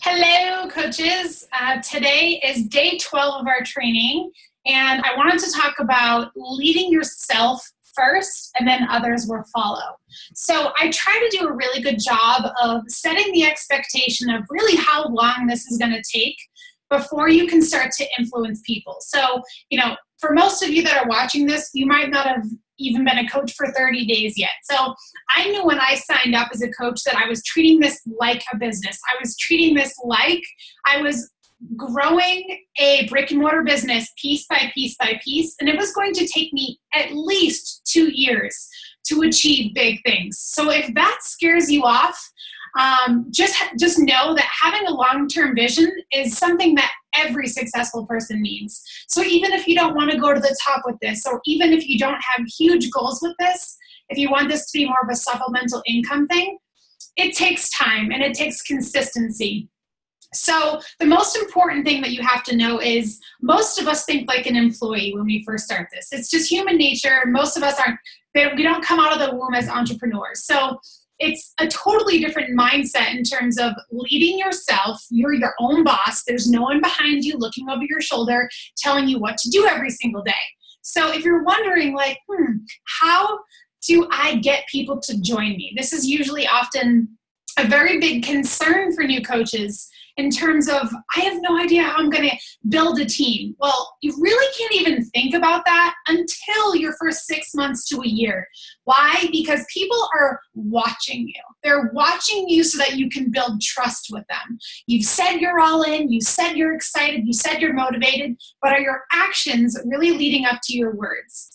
Hello, coaches. Today is day 12 of our training, and I wanted to talk about leading yourself first, and then others will follow. So I try to do a really good job of setting the expectation of really how long this is going to take before you can start to influence people. So, for most of you that are watching this, you might not have even been a coach for 30 days yet. So I knew when I signed up as a coach that I was treating this like a business. I was treating this like I was growing a brick and mortar business piece by piece by piece, and it was going to take me at least 2 years to achieve big things. So if that scares you off, just know that having a long-term vision is something that every successful person needs. So even if you don't want to go to the top with this, or even if you don't have huge goals with this, if you want this to be more of a supplemental income thing, it takes time and it takes consistency. So the most important thing that you have to know is most of us think like an employee when we first start this. It's just human nature. Most of us we don't come out of the womb as entrepreneurs. So it's a totally different mindset in terms of leading yourself. You're your own boss. There's no one behind you looking over your shoulder telling you what to do every single day. So if you're wondering how do I get people to join me? This is usually often a very big concern for new coaches in terms of, I have no idea how I'm going to build a team. Well, you really can't even think about that until your first 6 months to a year. Why? Because people are watching you. They're watching you so that you can build trust with them. You've said you're all in, you said you're excited, you said you're motivated, but are your actions really leading up to your words?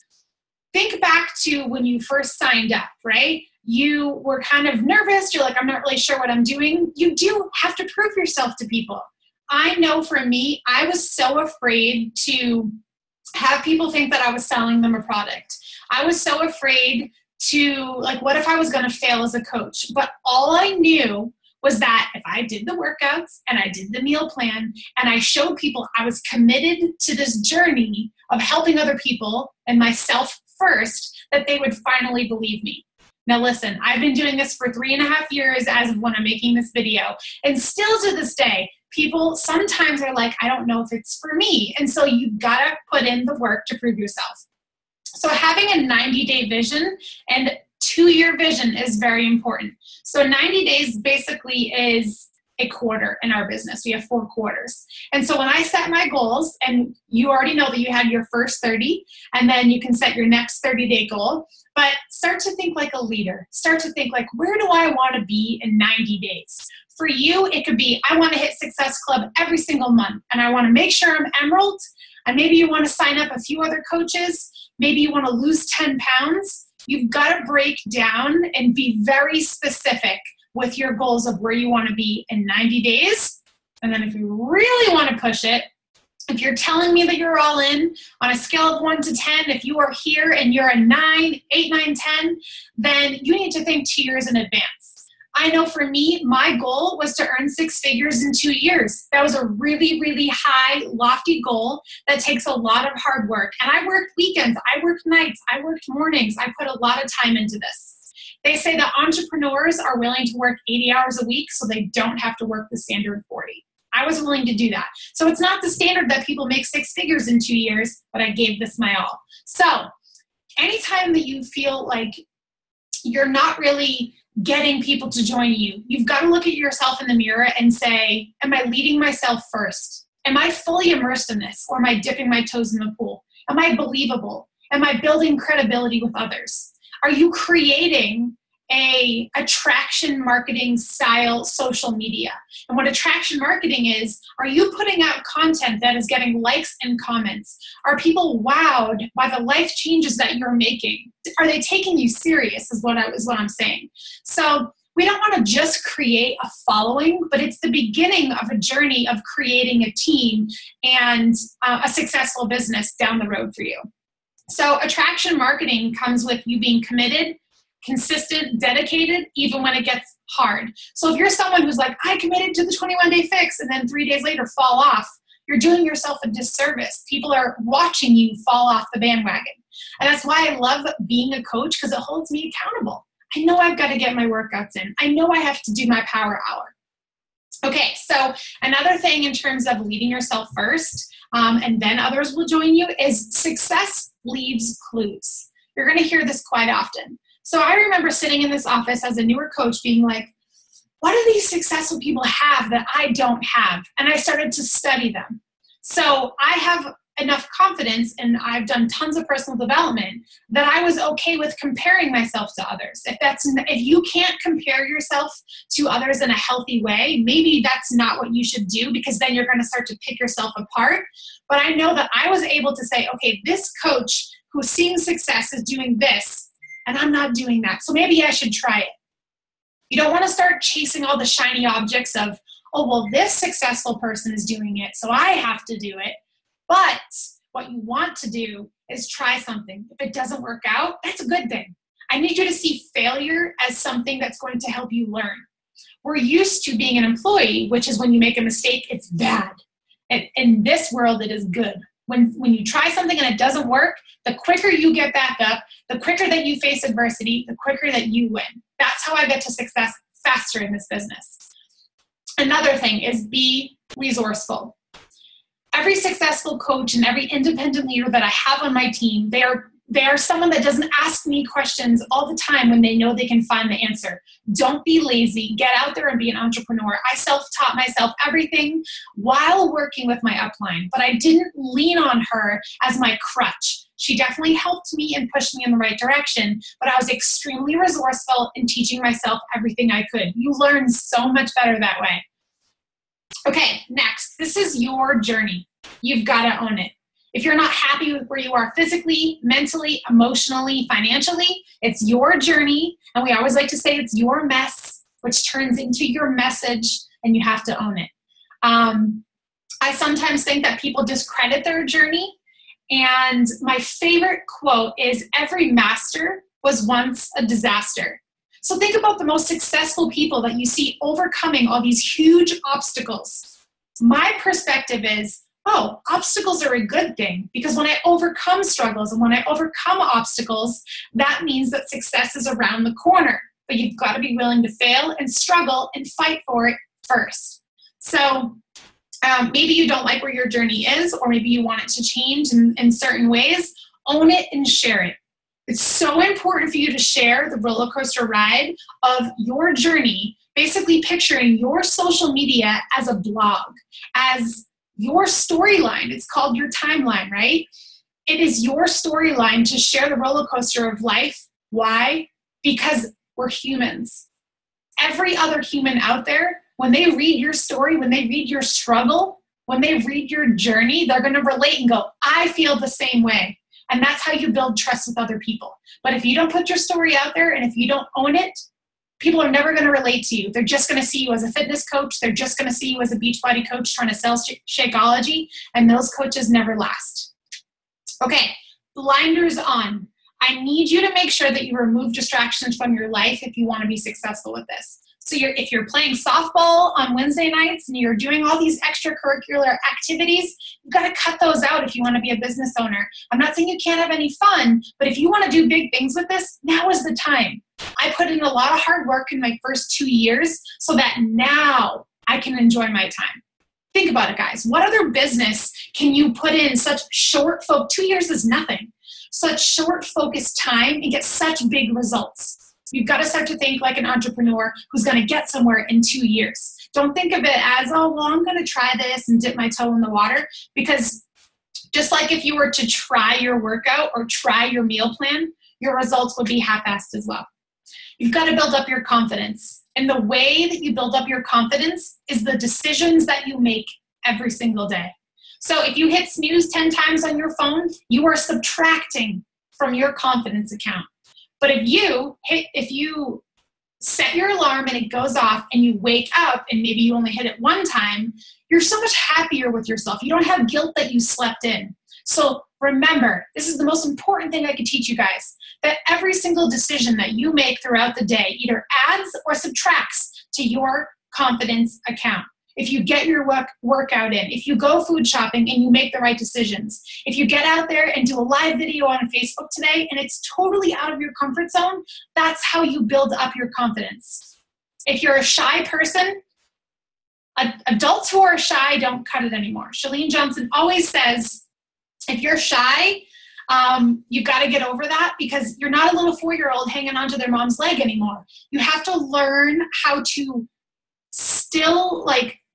Think back to when you first signed up, right? You were kind of nervous. You're like, I'm not really sure what I'm doing. You do have to prove yourself to people. I know for me, I was so afraid to have people think that I was selling them a product. I was so afraid to, what if I was going to fail as a coach? But all I knew was that if I did the workouts and I did the meal plan and I showed people I was committed to this journey of helping other people and myself first, that they would finally believe me. Now listen, I've been doing this for 3.5 years as of when I'm making this video. And still to this day, people sometimes are like, I don't know if it's for me. And so you've got to put in the work to prove yourself. So having a 90-day vision and 2-year vision is very important. So 90 days basically is a quarter in our business. We have 4 quarters. And so when I set my goals, and you already know that you had your first 30, and then you can set your next 30-day goal, but start to think like a leader. Start to think like, where do I want to be in 90 days? For you, it could be, I want to hit Success Club every single month, and I want to make sure I'm Emerald, and maybe you want to sign up a few other coaches. Maybe you want to lose 10 pounds. You've got to break down and be very specific with your goals of where you want to be in 90 days. And then if you really want to push it, if you're telling me that you're all in on a scale of 1 to 10, if you are here and you're a 9, 8, 9, 10, then you need to think 2 years in advance. I know for me, my goal was to earn 6 figures in 2 years. That was a really, really high, lofty goal that takes a lot of hard work. And I worked weekends, I worked nights, I worked mornings. I put a lot of time into this. They say that entrepreneurs are willing to work 80 hours a week so they don't have to work the standard 40. I was willing to do that. So it's not the standard that people make 6 figures in 2 years, but I gave this my all. So anytime that you feel like you're not really getting people to join you, you've got to look at yourself in the mirror and say, am I leading myself first? Am I fully immersed in this? Or am I dipping my toes in the pool? Am I believable? Am I building credibility with others? Are you creating a attraction marketing style social media? And what attraction marketing is, are you putting out content that is getting likes and comments? Are people wowed by the life changes that you're making? Are they taking you serious is what I'm saying. So we don't want to just create a following, but it's the beginning of a journey of creating a team and a successful business down the road for you. So attraction marketing comes with you being committed, consistent, dedicated, even when it gets hard. So if you're someone who's like, I committed to the 21-day fix, and then 3 days later fall off, you're doing yourself a disservice. People are watching you fall off the bandwagon. And that's why I love being a coach, because it holds me accountable. I know I've got to get my workouts in. I know I have to do my power hour. Okay, so another thing in terms of leading yourself first, and then others will join you, is success leaves clues. You're going to hear this quite often. So I remember sitting in this office as a newer coach being like, what do these successful people have that I don't have? And I started to study them. So I have enough confidence, and I've done tons of personal development, that I was okay with comparing myself to others. If you can't compare yourself to others in a healthy way, maybe that's not what you should do, because then you're going to start to pick yourself apart. But I know that I was able to say, okay, this coach who's seeing success is doing this, and I'm not doing that. So maybe I should try it. You don't want to start chasing all the shiny objects of, oh, well, this successful person is doing it, so I have to do it. But what you want to do is try something. If it doesn't work out, that's a good thing. I need you to see failure as something that's going to help you learn. We're used to being an employee, which is when you make a mistake, it's bad. And in this world, it is good. When you try something and it doesn't work, the quicker you get back up, the quicker that you face adversity, the quicker that you win. That's how I get to success faster in this business. Another thing is be resourceful. Every successful coach and every independent leader that I have on my team, they are someone that doesn't ask me questions all the time when they know they can find the answer. Don't be lazy. Get out there and be an entrepreneur. I self-taught myself everything while working with my upline, but I didn't lean on her as my crutch. She definitely helped me and pushed me in the right direction, but I was extremely resourceful in teaching myself everything I could. You learn so much better that way. Okay, next, this is your journey. You've got to own it. If you're not happy with where you are physically, mentally, emotionally, financially, it's your journey. And we always like to say it's your mess, which turns into your message, and you have to own it. I sometimes think that people discredit their journey. And my favorite quote is, every master was once a disaster. So think about the most successful people that you see overcoming all these huge obstacles. My perspective is, oh, obstacles are a good thing, because when I overcome struggles and when I overcome obstacles, that means that success is around the corner. But you've got to be willing to fail and struggle and fight for it first. So maybe you don't like where your journey is, or maybe you want it to change in certain ways. Own it and share it. It's so important for you to share the roller coaster ride of your journey, basically picturing your social media as a blog, as your storyline. It's called your timeline, right? It is your storyline to share the roller coaster of life. Why? Because we're humans. Every other human out there, when they read your story, when they read your struggle, when they read your journey, they're going to relate and go, I feel the same way. And that's how you build trust with other people. But if you don't put your story out there and if you don't own it, people are never going to relate to you. They're just going to see you as a fitness coach. They're just going to see you as a Beachbody coach trying to sell Shakeology, and those coaches never last. Okay, blinders on. I need you to make sure that you remove distractions from your life if you want to be successful with this. So if you're playing softball on Wednesday nights and you're doing all these extracurricular activities, you've got to cut those out if you want to be a business owner. I'm not saying you can't have any fun, but if you want to do big things with this, now is the time. I put in a lot of hard work in my first 2 years so that now I can enjoy my time. Think about it, guys. What other business can you put in such short 2 years is nothing. Such short focused time and get such big results. You've got to start to think like an entrepreneur who's going to get somewhere in 2 years. Don't think of it as, oh, well, I'm going to try this and dip my toe in the water, because just like if you were to try your workout or try your meal plan, your results would be half-assed as well. You've got to build up your confidence. And the way that you build up your confidence is the decisions that you make every single day. So if you hit snooze 10 times on your phone, you are subtracting from your confidence account. But if you set your alarm and it goes off and you wake up and maybe you only hit it one time, you're so much happier with yourself. You don't have guilt that you slept in. So remember, this is the most important thing I could teach you guys, that every single decision that you make throughout the day either adds or subtracts to your confidence account. If you get your workout in, if you go food shopping and you make the right decisions, if you get out there and do a live video on Facebook today and it's totally out of your comfort zone, that's how you build up your confidence. If you're a shy person, Adults who are shy don't cut it anymore. Chalene Johnson always says, if you're shy, you've got to get over that, because you're not a little 4-year-old hanging onto their mom's leg anymore. You have to learn how to still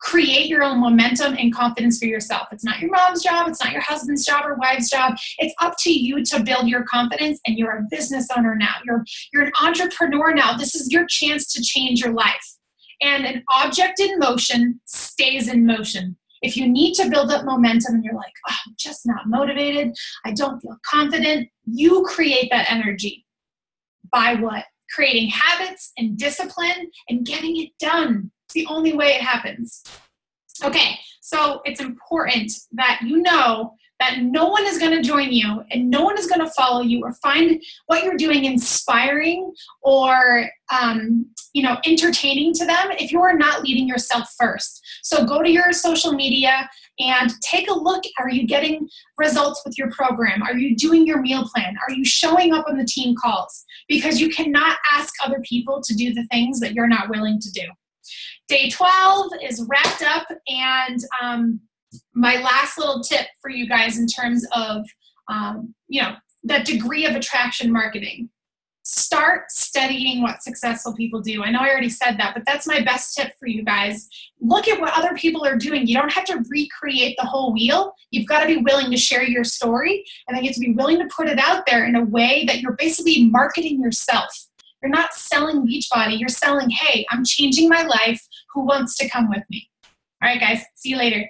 create your own momentum and confidence for yourself. It's not your mom's job. It's not your husband's job or wife's job. It's up to you to build your confidence, and you're a business owner now. You're an entrepreneur now. This is your chance to change your life. And an object in motion stays in motion. If you need to build up momentum and you're like, oh, I'm just not motivated, I don't feel confident, you create that energy. By what? Creating habits and discipline and getting it done. It's the only way it happens. Okay, so it's important that you know that no one is going to join you and no one is going to follow you or find what you're doing inspiring or entertaining to them if you are not leading yourself first. So go to your social media and take a look. Are you getting results with your program? Are you doing your meal plan? Are you showing up on the team calls? Because you cannot ask other people to do the things that you're not willing to do. Day 12 is wrapped up, and my last little tip for you guys in terms of, that degree of attraction marketing. Start studying what successful people do. I know I already said that, but that's my best tip for you guys. Look at what other people are doing. You don't have to recreate the whole wheel. You've got to be willing to share your story, and then you have to be willing to put it out there in a way that you're basically marketing yourself. You're not selling Beachbody. You're selling, hey, I'm changing my life. Who wants to come with me? All right, guys. See you later.